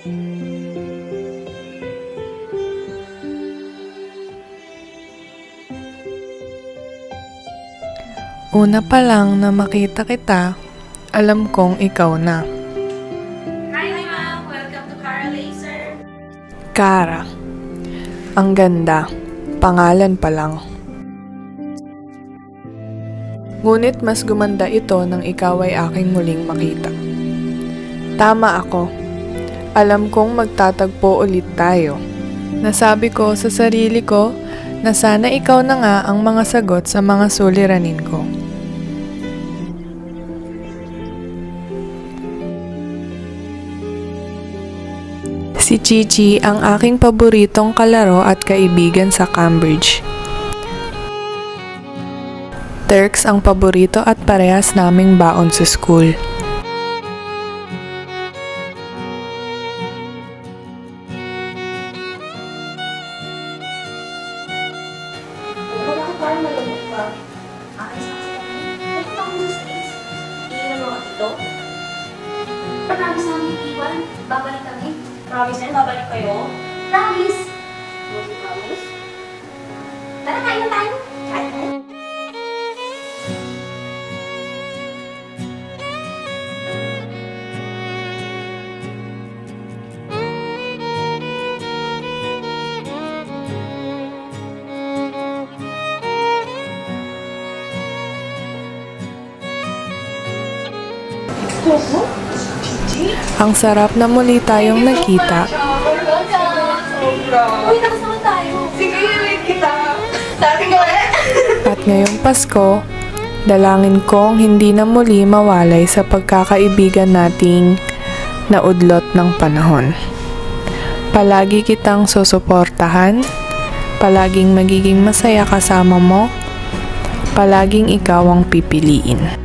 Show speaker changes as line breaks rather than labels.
Una pa lang na makita kita, alam kong ikaw na.
Hi ma'am! Welcome to Cara Laser.
Cara. Ang ganda. Pangalan pa lang. Ngunit mas gumanda ito nang ikaw ay aking muling makita. Tama ako. Alam kong magtatagpo ulit tayo. Nasabi ko sa sarili ko na sana ikaw na nga ang mga sagot sa mga suliranin ko. Si Chichi ang aking paboritong kalaro at kaibigan sa Cambridge. Turks ang paborito at parehas naming baon sa school.
Wala ka parang malungkot pa. Akin sa akin. Bakit ako sa States? Iilan mo ka dito? Promise namin iwan. Babalik kami. Promise na babalik kayo? Promise! Promise? Tara, kain na tayo. Kain na.
Ang sarap na muli tayong nakita
Uy, nakasama tayo. Sige, ulit kita. Dati ko
at ngayong Pasko, dalangin kong hindi na muli mawalay sa pagkakaibigan nating naudlot ng panahon. Palagi kitang susuportahan, palaging magiging masaya kasama mo, palaging ikaw ang pipiliin.